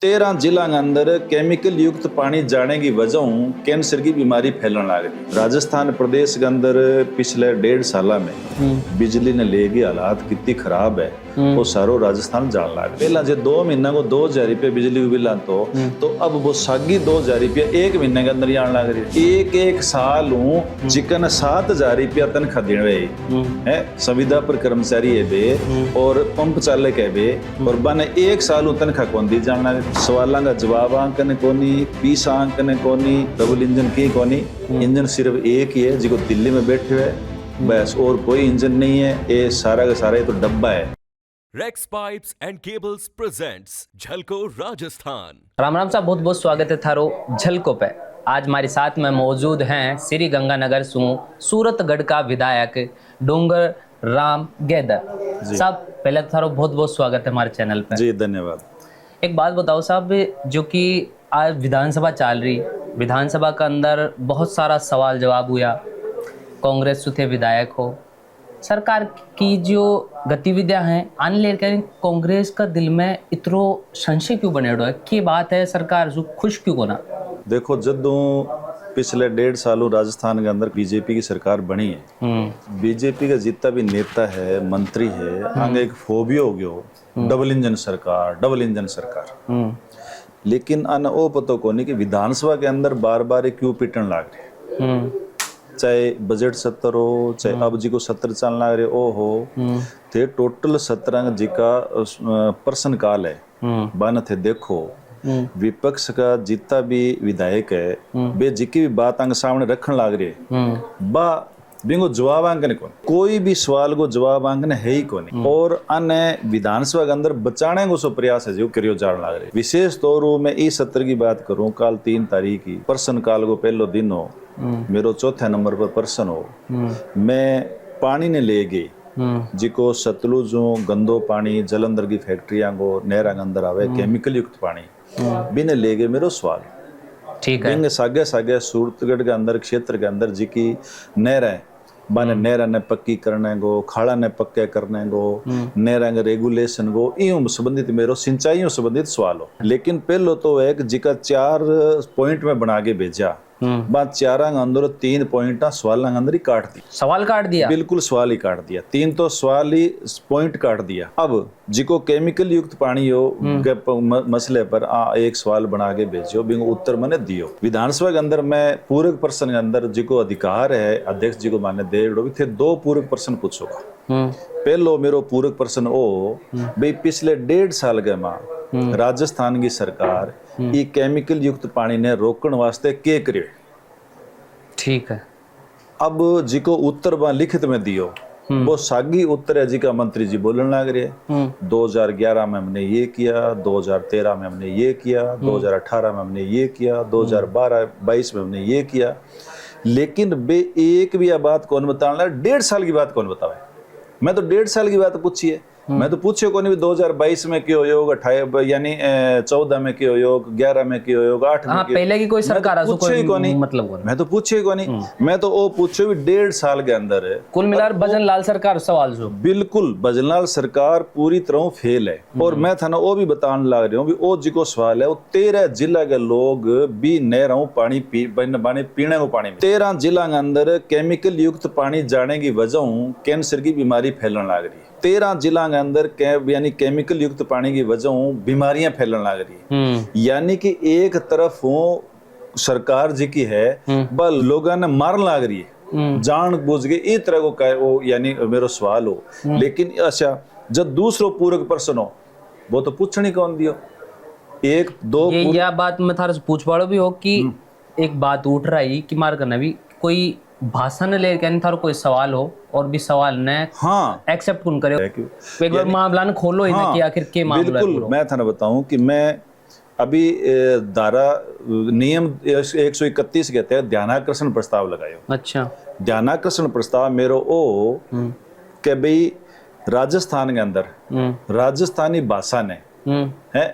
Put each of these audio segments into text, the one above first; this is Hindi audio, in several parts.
13 जिला के अंदर केमिकल युक्त पानी जाने की वजह कैंसर की बीमारी फैलने लग रही। राजस्थान प्रदेश के अंदर पिछले 1.5 साल में बिजली ने लेगी हालात कितनी खराब है वो सारो राजस्थान जान लग पहला जो 2 महीना को 2000 रुपये बिजली बिल तो अब वो सागी 2000 रुपया 1 महीने के अंदर आने लग रही। एक साल चिकन 7000 रुपया तनख्वाह देने है संविदा पर कर्मचारी है बे और पंप चालक है बे और बने 1 साल तनख्वाह कौन दी जान लग। सवालों का जवाब अंक ने कोनी, पीस अंक ने कोनी, डबल इंजन की कोनी। इंजन सिर्फ एक ही है जो दिल्ली में बैठे हुए बस, और कोई इंजन नहीं है। ये सारा का सारा तो डब्बा है। Rex pipes and cables presents झलको राजस्थान। राम राम साहब, बहुत बहुत स्वागत है थारो झलको पे। आज हमारे साथ में मौजूद हैं श्री गंगानगर सूरतगढ़ का विधायक डोंगर राम गैदर साहब। पहले तो थारो बहुत बहुत स्वागत है हमारे चैनल पे। जी धन्यवाद। एक बात बताओ साहब, जो कि आज विधानसभा चल रही, विधानसभा के अंदर बहुत सारा सवाल जवाब हुआ, कांग्रेस से थे विधायक हो, सरकार की जो गतिविधियां हैं आने लेकर कांग्रेस का दिल में इतरो संशय क्यों बने है? की बात है सरकार जो खुश क्यों होना? देखो जदों पिछले 1.5 सालों राजस्थान के अंदर बीजेपी की सरकार बनी है, बीजेपी का जितना भी नेता है मंत्री है आगे एक फोबिया हो गया डबल इंजन सरकार। लेकिन अन ओ पतो को नहीं कि विधानसभा के अंदर बार बार क्यों पिटन लाग रहे, चाहे बजट सत्र हो चाहे अब जी को सत्र चलने लग रहे ओ हो थे टोटल 17 जी का प्रश्न काल है बन थे। देखो विपक्ष का जितना भी विधायक है वे जिकी भी बात अंग सामने रखने लग रहे बा बिंगो जवाब अंक ने कौन, कोई भी सवाल को जवाब अंक ने है ही कौन। और अन्य विधानसभा के अंदर बचाने को सो प्रयास है जो करियो जान लग रहे। विशेष तौर मैं इस सत्र की बात करूं, कल 3 तारीख की प्रश्न काल को पहलो दिन हो, मेरो 4थे नंबर पर प्रश्न हो, मैं पानी ने ले गई जिको सतलुज गंदो पानी जलंधर की फैक्ट्रियां को नहरा के अंदर आवे केमिकल युक्त पानी बिने ले गए। मेरो सवाल ठीक है, सागे सागे सूरतगढ़ के अंदर क्षेत्र के अंदर जी की नहर है बने नहरा ने पक्की करने को, खाड़ा ने पक्के करने को, नहरा के रेगुलेशन को यूं संबंधित मेरो सिंचाई संबंधित सवाल हो। लेकिन पहलो तो एक जिका 4 पॉइंट में बना के भेजा बात 4 अंदर 3 पॉइंट सवाल अंदर ही काट दी, सवाल काट दिया, बिल्कुल सवाल ही काट दिया। 3 तो सवाल ही पॉइंट काट दिया। अब जिको केमिकल युक्त पानी हो के मसले पर एक सवाल बना के भेजो बिंगो उत्तर मैंने दियो। विधानसभा के अंदर मैं पूरक प्रश्न के अंदर जिको अधिकार है अध्यक्ष जी को माने दे थे 2 पूरक प्रश्न पूछोगा। पहलो मेरो पूरक प्रश्न ओ भाई पिछले 1.5 साल के मां राजस्थान की सरकार ये केमिकल युक्त पानी ने रोकने वास्ते के करे। ठीक है, अब जिको उत्तर बा लिखित में दियो वो सागी उत्तर है जी का मंत्री जी बोलने लग रहे 2011 में हमने ये किया, 2013 में हमने ये किया, 2018 में हमने ये किया, 2022 में हमने ये किया। लेकिन बे एक भी बात कौन बताना, 1.5 साल की बात कौन बतावे। मैं तो 1.5 साल की बात पूछी है, मैं तो पूछे को नहीं 2022 में क्यों योग, 28 यानी 14 में क्यों योग, 11 में क्यों योग, 8 में क्यों, पहले की कोई सरकार पूछे को नहीं, मतलब मैं तो पूछे को नहीं। मैं तो वो पूछे भी 1.5 साल के अंदर है। कुल मिलाकर भजनलाल सरकार सवाल जो बिल्कुल भजनलाल सरकार पूरी तरह फेल है। और मैं था ना वो भी बताने लग रहा हूँ वो जी को सवाल है वो 13 जिला के लोग भी नहरों पानी पीने को पानी 13 जिला के अंदर केमिकल युक्त पानी जाने की वजह कैंसर की बीमारी फैलने लग रही है। 13 जिला के अंदर यानी केमिकल युक्त पानी की वजह बीमारियां फैलने लग रही है। यानी कि एक तरफ सरकार जी की है बल लोगों ने मारने लग रही है जान बुझ के इस तरह को कहे वो, यानी मेरो सवाल हो। लेकिन अच्छा जब दूसरो पूरक प्रश्न हो वो तो पूछनी कौन दियो। 1-2 यह बात मैं थारे से पूछ पाड़ो भी हो कि एक बात उठ रही कि मार करना भी कोई भाषण ले के थारो कोई सवाल हो और भी सवाल ने एक्सेप्ट कौन करे। एक बार मामला ने खोलो ही ना कि आखिर के मामला। बिल्कुल मैं थाने बताऊं कि मैं अभी धारा नियम 131 के तहत ध्यानाकर्षण प्रस्ताव लगायो। अच्छा, ध्यानाकर्षण प्रस्ताव मेरो ओ के भाई राजस्थान के अंदर राजस्थानी भाषा ने है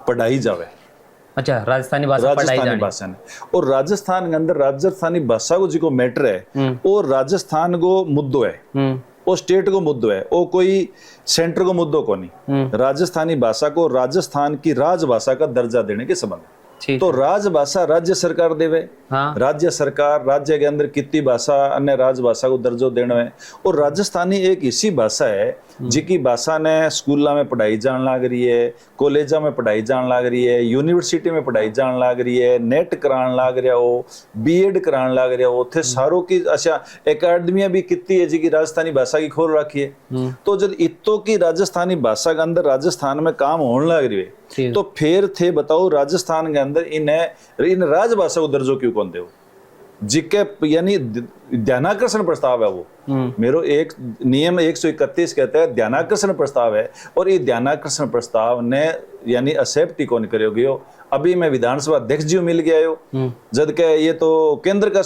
पढ़ाई जावे। अच्छा, राजस्थानी भाषा ने और राजस्थान के अंदर राजस्थानी भाषा को जिको मैटर है और राजस्थान को मुद्दो है वो स्टेट को मुद्दो है, वो कोई सेंटर को मुद्दो को नहीं। राजस्थानी भाषा को राजस्थान की राजभाषा का दर्जा देने के संबंध में। ठीक तो राजभाषा राज्य सरकार देवे। हाँ। राज्य सरकार राज्य के अंदर कितनी भाषा अन्य राजभाषा को दर्जो देना है। और राजस्थानी एक ऐसी भाषा है जिकी भाषा ने स्कूलों में पढ़ाई जान लाग रही है, कॉलेजा में पढ़ाई जान लाग रही है, यूनिवर्सिटी में पढ़ाई जान लाग रही है, नेट करान लाग रहा हो, बीएड करान लाग रहा हो, थे सारों की अच्छा एकेडमियां भी कितनी है जिकी राजस्थानी भाषा की खोल रखी है। तो जब इतो की राजस्थानी भाषा के अंदर राजस्थान में काम होने लग रही है, तो फिर थे बताओ राजस्थान के अंदर इन राजभाषा को दर्जो क्यों कौन दे? जिके यानी ध्यानाकर्षण प्रस्ताव है वो। मेरो एक नियम 131 कहता है ध्यानाकर्षण प्रस्ताव है, और ये ध्यानाकर्षण प्रस्ताव ने यानी एक्सेप्ट ही कौन करोगे हो। अभी मैं विधानसभा अध्यक्ष जी मिल गया हो, जब के ये तो केंद्र का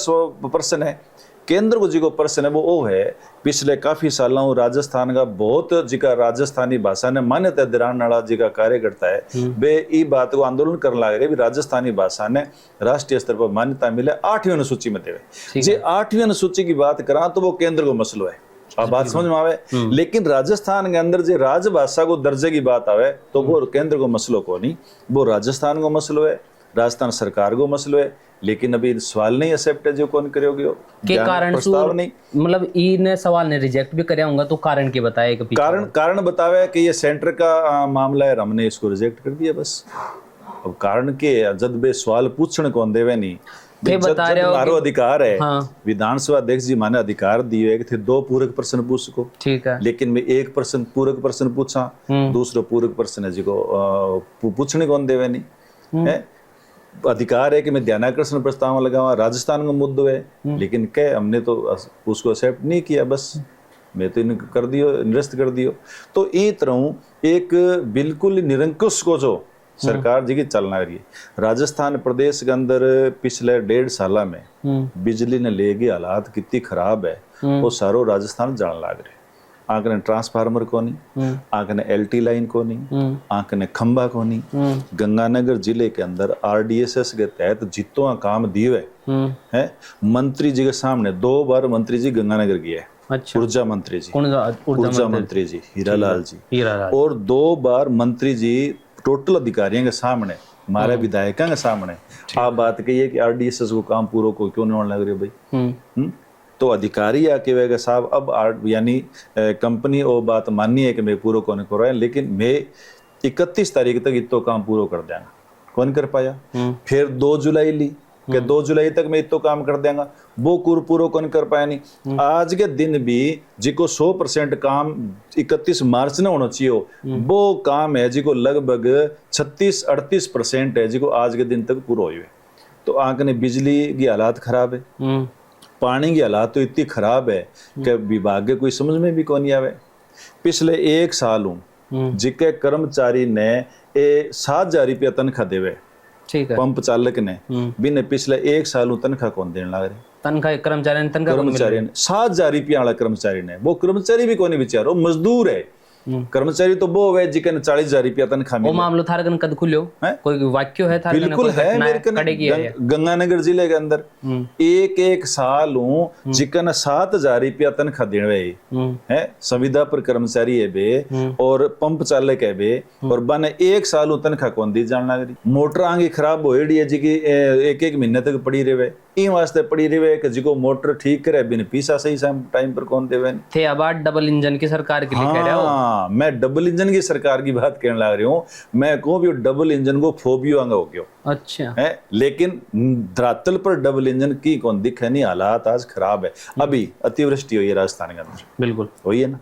प्रश्न है। केंद्र को जी को प्रश्न है वो है पिछले काफी सालों राजस्थान का बहुत जिका राजस्थानी भाषा ने मान्यता दिलाने वाला जिका कार्यकर्ता है वे ई बात को आंदोलन करने लग रहे राजस्थानी भाषा ने राष्ट्रीय स्तर पर मान्यता मिले 8वीं अनुसूची में देवे। जे 8वीं अनुसूची की बात करा तो वो केंद्र को मसलो है, अब बात समझ में आवे। लेकिन राजस्थान के अंदर जो राजभाषा को दर्जे की बात आवे तो वो केंद्र को मसलो को नहीं, वो राजस्थान को मसलो है, राजस्थान सरकार को मसलो है। लेकिन अभी सवाल नहीं एक्सेप्ट है जो कौन करोगे के कारण प्रस्ताव नहीं, मतलब ई ने सवाल ने रिजेक्ट भी करया होगा, तो कारण के बताए कि कारण बतावे कि ये सेंटर का मामला है, हमने इसको रिजेक्ट कर दिया बस। अब कारण के जब बे सवाल पूछने कौन देवे नहीं, बता रहे हो हमारो अधिकार है। हाँ। विधानसभा अध्यक्ष जी माने अधिकार दिए कि थे 2 पूरक प्रश्न पूछ सको, ठीक है। लेकिन मैं एक प्रश्न पूरक प्रश्न पूछा, दूसरा पूरक प्रश्न है जिको पूछने कौन देवे नहीं है। अधिकार है कि मैं ध्यानाकर्षण प्रस्ताव लगावा, राजस्थान का मुद्दो है, लेकिन क्या हमने तो उसको एक्सेप्ट नहीं किया, बस मैं तो इनको कर दियो, निरस्त कर दियो। तो इस तरह एक बिल्कुल निरंकुश को जो सरकार जी की चलना रही है। राजस्थान प्रदेश के अंदर पिछले 1.5 साल में बिजली ने लेगी हालात कितनी खराब है वो सारो राजस्थान जान लाग रहे। आंकने ट्रांसफार्मर को नहीं, आंकने एलटी लाइन को नहीं, आंकने खंबा को नहीं। गंगानगर जिले के अंदर आरडीएसएस के तहत जितों काम दिए है मंत्री जी के सामने 2 बार मंत्री जी गंगानगर गए। अच्छा। ऊर्जा मंत्री जी, ऊर्जा मंत्री जी हीरालाल जी, और 2 बार मंत्री जी टोटल अधिकारियों के सामने हमारे विधायकों के सामने आप बात कही है कि आरडीएसएस को काम पूरा को क्यों नहीं होने लग रही भाई। तो अधिकारी आके वेगा साहब अब यानी कंपनी वो बात माननी है कि मैं पूरा कौन कर रहा है, लेकिन मैं 31 तारीख तक इतो काम पूरा कर देंगा, कौन कर पाया। फिर 2 जुलाई ली कि 2 जुलाई तक मैं इतो काम कर देंगा, वो पूरा कौन कर पाया नहीं। आज के दिन भी जिको 100% काम 31 मार्च ने होना चाहिए वो काम है जिको लगभग 36-38% है जिको आज के दिन तक पूरा हुए। तो आंकने बिजली की हालात खराब है, पानी की हालात तो इतनी खराब है कि विभाग के कोई समझ में भी कौन नहीं आवे। पिछले 1 साल जिके कर्मचारी ने 7,000 रुपया तनख्वाह देवे, ठीक है, पंप चालक ने बिने पिछले 1 साल तनख्वाह कौन देने लग रहे। तनख्वाह कर्मचारी ने 7,000 रुपया वाला कर्मचारी ने, वो कर्मचारी भी कौन बेचारो मजदूर है। कर्मचारी तो वो है जिकन 40,000 रुपया तनख्वाह मिले। वो मामलो थारे कन कद खुल्यो है? कोई वाक्य है थारे? बिल्कुल है मेरे कन गंगानगर जिले के अंदर एक साल जिकन 7,000 रुपया तनख्वाह देवे है, संविदा पर कर्मचारी है बे और पंप चालक है बे, और बने 1 साल तनख्वाह कौन दी जान लग रही। मोटर आगे खराब हो रही है जिकी 1-1 महीने तक पड़ी रहे, इन वास्ते पड़ी रहे कि जिको मोटर ठीक करे बिन पीसा सही टाइम पर कौन देवे थे। अब डबल इंजन की सरकार के लिए कह रहे हो? मैं डबल इंजन की सरकार की बात कहने लग रही हूँ। मैं कहूँ भी डबल इंजन को फोबियो आंगा हो गया। अच्छा है, लेकिन धरातल पर डबल इंजन की कौन दिखे नहीं, हालात आज खराब है। अभी अतिवृष्टि हुई है राजस्थान के अंदर, बिल्कुल हुई है ना,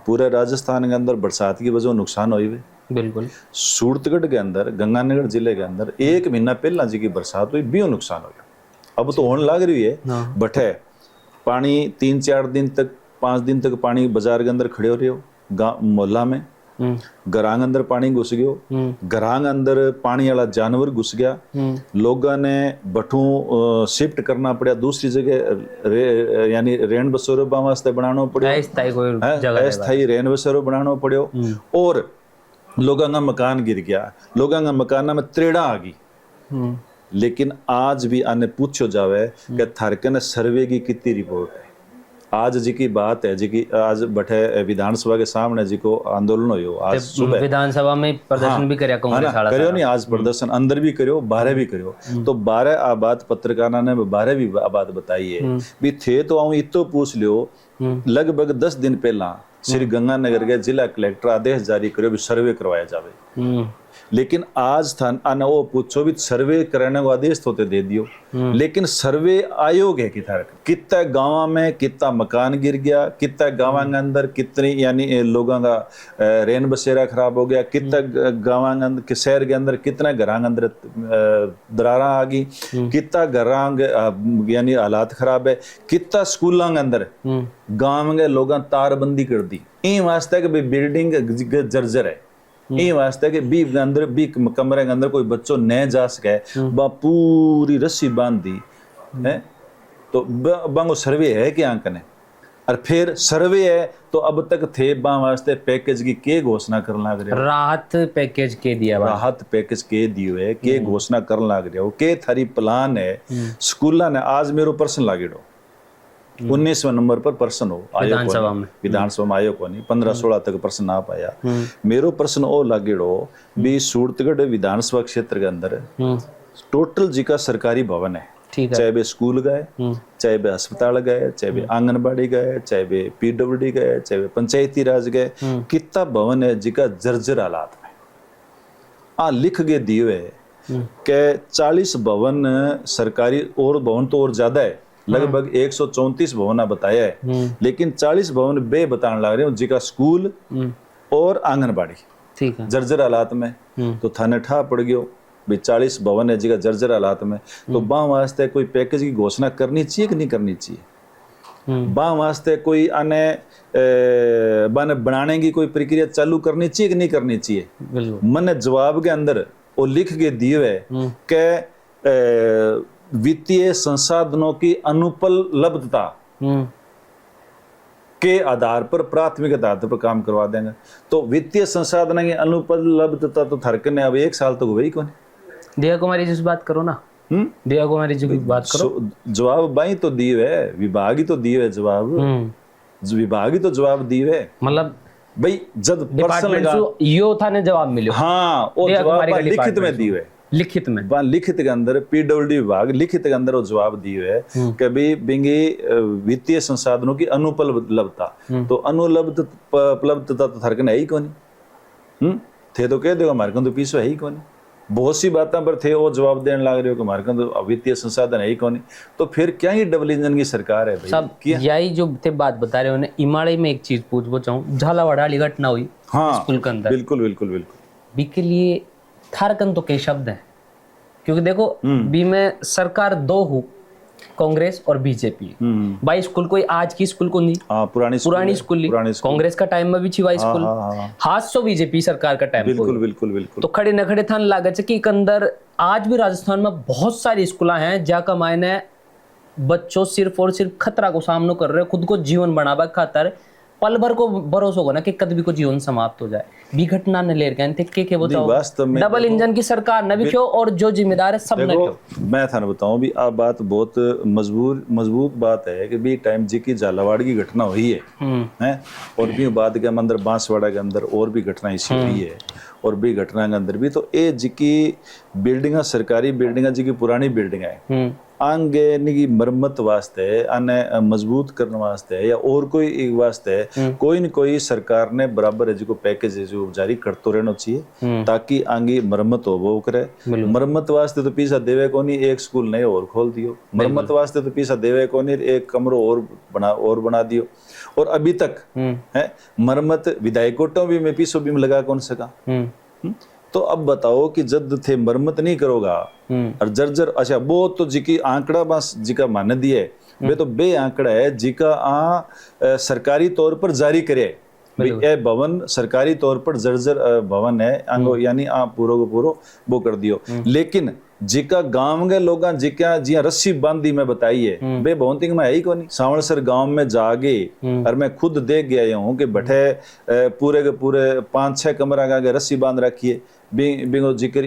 पूरे राजस्थान के अंदर बरसात की वजह नुकसान हुई है बिल्कुल। सूरतगढ़ के अंदर गंगानगर जिले के अंदर 1 महीना पहला जी की बरसात हुई भी नुकसान हो गया। अब तो होने लग रही है बटे पानी 3-4 दिन तक 5 दिन तक पानी बाजार के अंदर खड़े हो रहे हो, मोहल्ला में घरांग अंदर पानी घुस गयो, घरांग अंदर पानी वाला जानवर घुस गया, लोगों ने बठू शिफ्ट करना पड़ा दूसरी जगह, यानी रेन बसेरो वास्ते बनाना पड़ो, अस्थायी रेन बसेरो बनाना पड़ो, और लोगों का मकान गिर गया, लोगों का मकान में त्रेड़ा आ गई। लेकिन आज भी आने पूछो जावे कि थारकन सर्वे की कितनी रिपोर्ट है, आज जी की बात है जी की आज बैठे विधानसभा के सामने जी को आंदोलन हो आज सुबह विधानसभा में प्रदर्शन भी करया कांग्रेस वाला करियो नहीं आज प्रदर्शन अंदर भी करियो बाहर भी करियो तो 12 आबाद पत्रकारों ने 12 भी बात बताई है भी थे तो आऊं इतो पूछ लियो लगभग 10 दिन पहला श्री गंगानगर के जिला कलेक्टर आदेश जारी करियो भी सर्वे करवाया जावे लेकिन आज था आना वो पूछो भी सर्वे करने को आदेश तो दे दियो लेकिन सर्वे आयोग है कितना गाँव में कितना मकान गिर गया कितना गाँव के अंदर कितनी यानी लोगों का रेन बसेरा खराब हो गया कितना गाँव के अंदर शहर के अंदर कितना घर के अंदर दरारा आ गई कितना घर यानी हालात खराब है कितना स्कूलों के अंदर गाँव के लोगों तारबंदी कर दी इन वास्ते कि बिल्डिंग जर्जर है ये वास्ते कि बी अंदर बी कमरे के अंदर कोई बच्चों न जा सके बा पूरी रस्सी बांध दी है तो बांगो सर्वे है कि आंकने और फिर सर्वे है तो अब तक थे बा वास्ते पैकेज की के घोषणा करने लग रहे राहत पैकेज के दिया राहत पैकेज के दियो है के घोषणा करने लग रहे हो के थारी प्लान है स्कूल ने आज मेरो प्रश्न लागेड़ो 19वें नंबर पर प्रश्न हो विधानसभा में आयो को नहीं 15-16 तक प्रश्न ना पाया मेरो प्रश्न ओ लागेड़ो भी सूरतगढ़ विधानसभा क्षेत्र के अंदर टोटल जी का सरकारी भवन है चाहे वे स्कूल गए चाहे वे अस्पताल गए चाहे वे आंगनबाड़ी गए चाहे वे पीडब्ल्यूडी गए चाहे वे पंचायती राज गए कितना भवन है जी का जर्जर हालात में लिख के दिए है के 40 भवन सरकारी और भवन तो और ज्यादा है लगभग 134 भवन बताया है लेकिन 40 भवन बे बताने लग रहे हैं जिका स्कूल और आंगनबाड़ी ठीक है जर्जर हालात में तो थाने ठा पड़ गयो भी 40 भवन है जिका जर्जर हालात में तो बा वास्ते कोई पैकेज की घोषणा करनी चाहिए कि नहीं करनी चाहिए बा वास्ते कोई आने बन बनाने की कोई प्रक्रिया चालू करनी चाहिए कि नहीं करनी चाहिए मैंने जवाब के अंदर वो लिख के दिए है कि वित्तीय संसाधनों की अनुपलब्धता के आधार पर प्राथमिक आधार पर काम करवा देंगे तो वित्तीय संसाधनों की अनुपलब्धता तो थरक ने अब 1 साल तो हुई कौन दिया कुमारी जी से बात करो ना दिया कुमारी जी की बात करो जवाब बाई तो दिए है विभाग ही तो दिए है जवाब विभाग ही तो जवाब दिए है मतलब भाई जब पर्सन यो था ने जवाब मिले हाँ वो जवाब लिखित में दिए है लिखित में लिखित के अंदर पीडब्ल्यूडी विभाग लिखित के अंदर वो जवाब दिए है कि भाई बिंगी वित्तीय संसाधनों की अनुपलब्धता तो अनुपलब्धता तो थरकन है ही कौन थे तो कह दो हमारे को तो पीछे है ही कौन बहुत सी बातों पर थे वो जवाब देने लग रहे हो कि हमारे को तो वित्तीय संसाधन है ही कौन तो फिर क्या ही डबल इंजन की सरकार है भाई सब यही जो थे बात बता रहे हो इमाड़े में एक चीज पूछना चाहूँ झालावाड़ वाली घटना हुई स्कूल के अंदर बिल्कुल बिल्कुल बिल्कुल बी के लिए थारकन तो कई शब्द हैं क्योंकि देखो बी में सरकार 2 हूँ कांग्रेस और बीजेपी भाई स्कूल कोई आज की स्कूल को नहीं पुरानी स्कूल कांग्रेस का टाइम में भी थी भाई स्कूल हाथ बीजेपी सरकार का टाइम बिल्कुल बिल्कुल बिल्कुल तो खड़े न खड़े थान लागत कि अंदर आज भी राजस्थान में बहुत सारी स्कूल हैं जहाँ मायने बच्चों सिर्फ और सिर्फ खतरा को सामना कर रहे खुद को जीवन बनावा खातर पल भर को भरोसा होगा ना कि कभी को जीवन समाप्त हो जाए भी घटना ने ले गए थे के बताओ डबल इंजन की सरकार न भी क्यों और जो जिम्मेदार है सब न क्यों मैं थाने बताऊं भी आप बात बहुत मजबूत बात है कि भी टाइम जी की झालावाड़ की घटना हुई है और भी बाद के अंदर बांसवाड़ा के अंदर और भी घटना ऐसी हुई है और भी घटना के अंदर भी तो ये जी की बिल्डिंग सरकारी बिल्डिंग जी की पुरानी बिल्डिंग है आगे की मरम्मत वास्ते आने मजबूत करने वास्ते या और कोई वास्ते कोई न कोई सरकार ने बराबर है जो पैकेज है जो जारी करते रहना चाहिए ताकि आगे मरम्मत हो वो करे मरम्मत वास्ते तो पैसा देवे को नहीं एक स्कूल नए और खोल दियो मरम्मत वास्ते तो पैसा देवे को नहीं एक कमरों और बना दियो और अभी तक है मरम्मत विधायकोटों भी में पैसों भी लगा कौन सका तो अब बताओ कि जब थे मरम्मत नहीं करोगा और जर्जर अच्छा वो तो जी की आंकड़ा बस जी का मान दिए वे तो बे आंकड़ा है जी का सरकारी तौर पर जारी करे ये भवन सरकारी तौर पर जर्जर भवन है अंगो यानी आप पूरो को पूरो वो कर दियो लेकिन जिका गांव के लोग जिका जिया रस्सी बांधी में बताई है बे भवंतिंग में है ही कोनी सावणसर गांव में जागे और मैं खुद देख गया हूँ कि बैठे पूरे के पूरे 5-6 कमरा का रस्सी बांध रखी है बिंगो जिक्र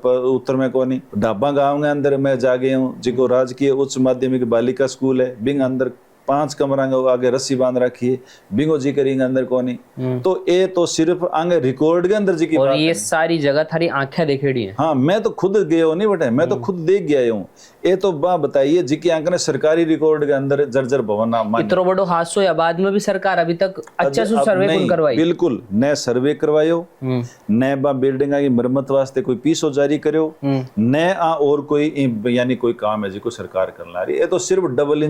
उत्तर में कोनी ढाबा गांव के अंदर मैं जागे हूँ जिको राजकीय उच्च माध्यमिक बालिका स्कूल है बिंग अंदर 5 कमरा के आगे रस्सी बांध रखी है, बिंगो जी करेंगे अंदर कोनी। तो ये तो सिर्फ आगे रिकॉर्ड के अंदर जी की और बात ये है। सारी जगह थारी आंखें देखेड़ी है। हाँ, मैं तो खुद गया हूँ नहीं बेटा, मैं तो खुद देख गया हूँ। ये तो बात बताइए जी की आंख ने सरकारी रिकॉर्ड के अंदर जर्जर भवन इतना बड़ो हादसो या बाद में भी सरकार अभी तक अच्छा से सर्वे कौन करवाई। बिल्कुल न सर्वे करवायो, न बा बिल्डिंग की मरम्मत वास्ते कोई पीसो जारी करो, न आ और कोई यानी कोई काम है जी को सरकार कर ला रही। ये तो सिर्फ डबल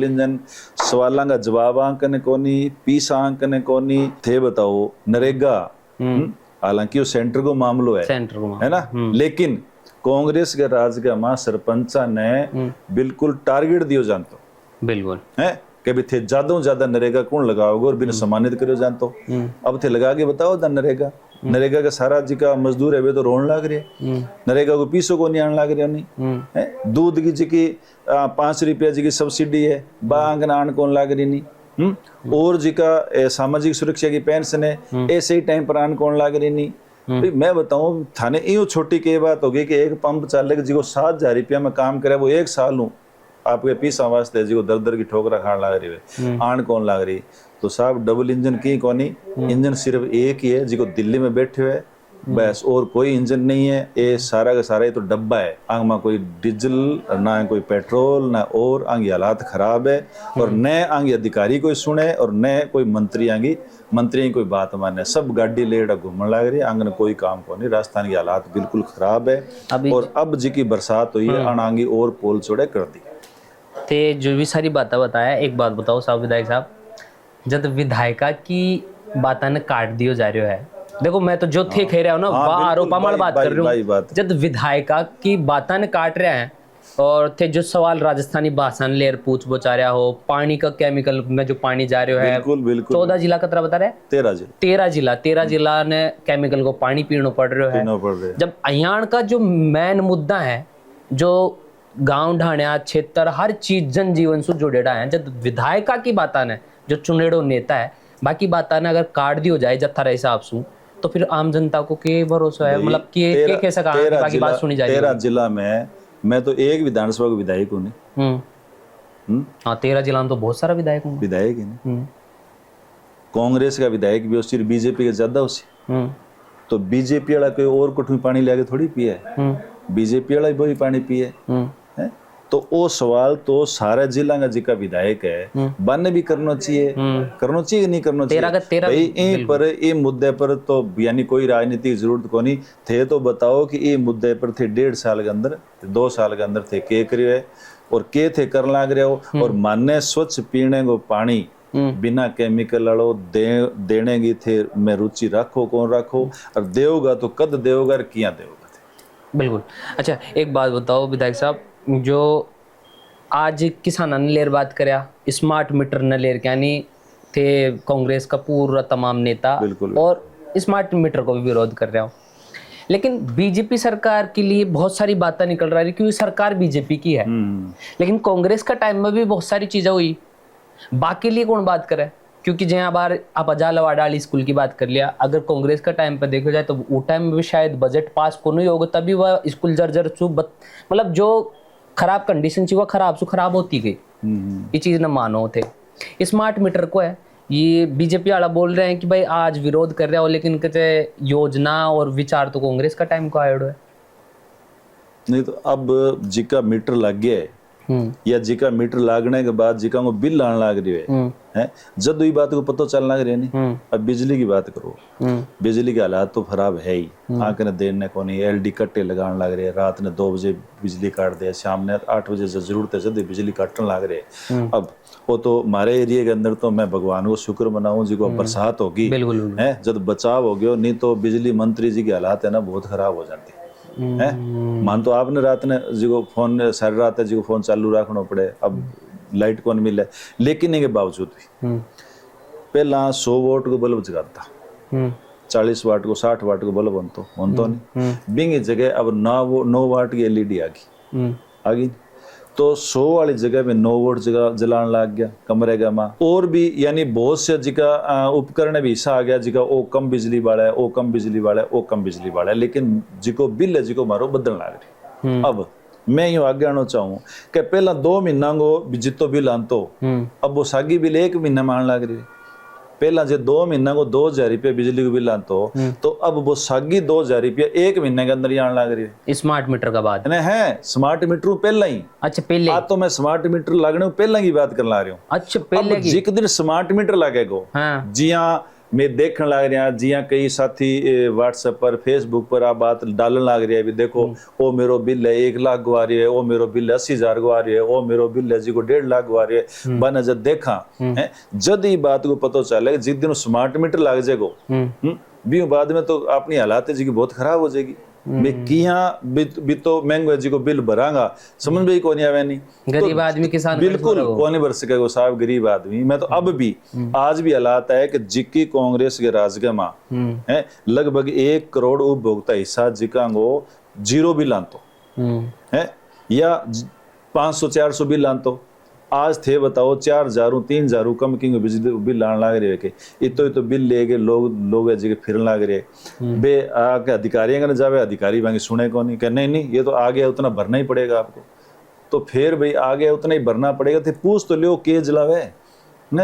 इंजन सवालों का जवाब आंकने कोनी, पीस आंकने कोनी थे। बताओ नरेगा, हालांकि वो सेंटर को मामलो है, सेंटर को है ना, लेकिन कांग्रेस के राज के मां सरपंचा ने बिल्कुल टारगेट दियो जानतो, बिल्कुल है कि भी थे ज्यादा नरेगा कौन लगाओगे और बिना सम्मानित करो जानतो। अब थे लगा के बताओ दा नरेगा का सारा जी का मजदूर है वे तो रोन लाग रहे, नरेगा को पीसो को नहीं आने लाग रहे नहीं है। दूध की जी की 5 रुपया जी की सब्सिडी है, बांग आन कौन लाग रही नहीं। और जी का सामाजिक सुरक्षा की पेंशन है, ऐसे ही टाइम पर आन कौन लाग रही नहीं। भाई मैं बताऊं थाने यूं छोटी के बात होगी कि एक पंप चालक जी को 7,000 रुपया में काम करे, वो 1 साल हूँ आपके पीसा वास्ते जी को दर की ठोकरा खान लाग रही है, आन कौन लाग रही। तो साहब डबल इंजन की कोनी, इंजन सिर्फ एक ही है जी को दिल्ली में बैठे हुए बस, और कोई इंजन नहीं है। ये सारा का सारा ये तो डब्बा है, आंग में कोई डीजल ना कोई पेट्रोल ना, और आंगी हालात खराब है। और न आंगी अधिकारी कोई सुने और न कोई मंत्री कोई बात माने, सब गाड़ी लेड़ा घूमने लग रही है, आंगन कोई काम को नहीं। राजस्थान की हालात बिल्कुल खराब है। और अब जी की बरसात हुई है, आंगी और पोल चौड़े कर दी थे। जो भी सारी बातें बताया, एक बात बताओ साहब विधायक साहब, जब विधायिका की बात ने काट दियो जा रहा है, देखो मैं तो जो थे कह रहा हूँ ना, आरोपा माल बात कर रहा हूँ। जब विधायिका की बात ने काट रहा है और थे जो सवाल राजस्थानी भाषण लेर पूछ बचा रहा हो, पानी का केमिकल में जो पानी जा रहा है, 14 जिला कतरा बता रहे, 13 जिला ने केमिकल को पानी पीना पड़ रहा है। जब अयान का जो मेन मुद्दा है, जो गांव ढाणिया क्षेत्र हर चीज जनजीवन से जुड़ेड़ा है, जब विधायिका की बात ने जो चुनेड़ो नेता है, बाकी बात ने अगर काट दी हो जाए जब थारा हिसाब से, तो फिर आम जनता को के भरोसा है, मतलब कि कैसा काम बाकी बात सुनी जाएगी। 13 जिला में मैं तो एक विधानसभा का विधायक हूँ नहीं। हाँ 13 जिला में तो बहुत सारा विधायक हूँ, विधायक है ना, कांग्रेस का विधायक भी सिर्फ बीजेपी के ज्यादा उसी। तो बीजेपी वाला कोई और कुछ पानी लेके थोड़ी पिए, बीजेपी वाला भी पानी पिए है। तो वो सवाल तो सारे जिला का जिका विधायक है बन भी करना चाहिए कि नहीं करना चाहिए भाई। इन पर ये मुद्दे पर तो यानी कोई राजनीतिक जरूरत को नहीं थे। तो बताओ कि ये मुद्दे पर थे 1.5 साल के अंदर 2 साल के अंदर थे के करियो है और के थे कर लाग रहे हो। और माने स्वच्छ पीने को पानी बिना केमिकल वालों देने की थे मैं रुचि रखो कौन रखो, और देओगा तो कद देओगा और किया देओगा। बिल्कुल। अच्छा एक बात बताओ विधायक साहब, जो आज किसाना ने लेर बात करया, स्मार्ट मीटर ने लेर, यानी थे कांग्रेस का पूरा तमाम नेता और स्मार्ट मीटर को भी विरोध कर रहा हो, लेकिन बीजेपी सरकार के लिए बहुत सारी बातें निकल रही है क्योंकि सरकार बीजेपी की है। लेकिन कांग्रेस का टाइम में भी बहुत सारी चीजें हुई, बाकी लिए कौन बात करे, क्योंकि जहाँ बार आप अजालवा डाली स्कूल की बात कर लिया, अगर कांग्रेस का टाइम पर देखा जाए तो वो टाइम में भी शायद बजट पास को नहीं होगा, तभी वह स्कूल जर्जर मतलब जो खराब कंडीशन थी वह खराब होती गई। ये चीज न मानो थे। स्मार्ट मीटर को है ये बीजेपी वाला बोल रहे हैं कि भाई आज विरोध कर रहे हो, लेकिन कहते योजना और विचार तो कांग्रेस का टाइम को आया है। नहीं तो अब जिका मीटर लग गया है या जिका मीटर लागने के बाद जिका को बिल आने लग रही है जब ये बात को पता चलना लग रही है नहीं। अब बिजली की बात करो, बिजली के हालात तो खराब है ही, आंकने देने को नहीं, एलडी कट्टे लगाने लग रहे हैं, रात ने 2 बजे बिजली काट दे, शाम ने 8 बजे जरूरत है जब बिजली काटने लग रहे हैं। अब वो तो हमारे एरिया के अंदर तो मैं भगवान को शुक्र मनाऊं जी को बरसात होगी है, जब बचाव हो गया, नहीं तो बिजली मंत्री जी के हालात है ना बहुत खराब हो जाती है। मान तो आपने रात ने जी को फोन सारी रात है जी को फोन चालू रखना पड़े, अब लाइट कौन मिले, लेकिन के बावजूद भी पहला 100 वोट को बल्ब जगाता, 40 वाट को 60 वाट को बल्ब बनतो नहीं, बिंग जगह अब 9 वाट की एलईडी आ गई। तो 100 वाली जगह में 9 वोट जगह जलाने लग गया कमरे का माँ, और भी यानी बहुत से जिका उपकरण भी हिस्सा आ गया जिका वो कम बिजली वाला है, वो कम बिजली वाला है, लेकिन जिको बिल है जिको मारो बदलने लग रही। अब मैं यूं आगे आना चाहूँ कि पहला 2 महीना को जितो बिल आंतो, अब वो सागी बिल 1 महीना मान लग रही है। पहला जो 2 महीना को 2000 रुपये बिजली को बिल आंतो, तो अब वो सागी 2000 रुपये 1 महीने के अंदर ही आने लग रही है। स्मार्ट मीटर का बात है स्मार्ट मीटर पहला ही। अच्छा पहले आज तो मैं स्मार्ट मीटर लगने पहला की बात कर ला रहा हूँ। अच्छा पहले अब जिक दिन स्मार्ट मीटर लगेगा, हाँ जिया मैं देखने लग रहा, जिया कई साथी व्हाट्सएप पर फेसबुक पर आप बात डालने लग रही है भी देखो ओ मेरो बिल है 1 लाख गवा रही है, ओ मेरो बिल है 80,000 गवा रही है, ओ मेरो बिल है जी को 1.5 लाख गवा रही है। बन जब देखा है, जब ये बात को पता चले जिस दिन स्मार्ट मीटर लग जाएगा भी बाद में तो अपनी हालात है जी की बहुत खराब हो जाएगी। मैं किया भी तो महंगो जी को बिल भरांगा समझ में को नहीं आवे नहीं, गरीब आदमी किसान बिल्कुल कौन भर सकेगा साहब गरीब आदमी। मैं तो अब भी आज भी हालात है कि जिक्की कांग्रेस के राजगमा है लगभग 1 करोड़ उपभोक्ता हिस्सा जिकांगो 0 बिल आंतो है या 500-400 बिल आंतो। आज थे बताओ 4,000 3,000 कम किंग बिजली बिल लाने लग रहे के इतो बिल लेके लोग जी फिरन लग रहे बे आके अधिकारी अगर जावे अधिकारी बाकी सुने को नहीं, नहीं ये तो आ गया उतना भरना ही पड़ेगा आपको। तो फिर भाई आ गया उतना ही भरना पड़ेगा, तो पूछ तो लियो के जलावे ने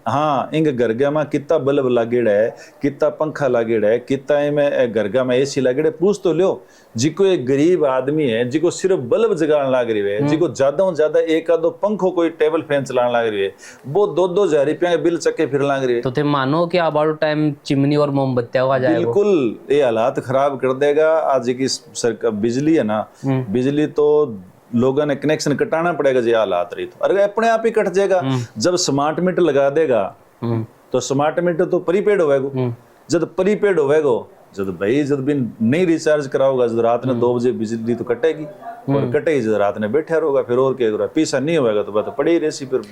हाँ इंग घरगा में कितना बल्ब लागेड़ा है, कितना पंखा लागेड़ा है, कितना में घरगा में एसी लागेड़ा है, पूछ तो लियो। जिको एक गरीब आदमी है जिको सिर्फ बल्ब जगाने लाग रही है, जिको ज्यादा 1-2 पंखों कोई टेबल फैन चलाने लाग रही है, वो 2,000 रुपया के बिल चक्के फिर लाग रही है। तो ते मानो कि अब टाइम चिमनी और मोमबत्तियां का जाएगा। बिल्कुल ये हालात खराब कर देगा। आज की सरकार बिजली है ना, बिजली तो लोगों ने कनेक्शन कटाना पड़ेगा जी हालात रही तो, अरे अपने आप ही कट जाएगा। जब स्मार्ट मीटर लगा देगा तो स्मार्ट मीटर तो प्रीपेड होगा, जब प्रीपेड होगा जब भी नहीं रिचार्ज कराओगा जब रात में 2 बजे बिजली तो कटेगी और कटेगी जब रात में बैठा रहोगा फिर और क्या पीसा नहीं होगा तो बात पड़ी ही रही फिर।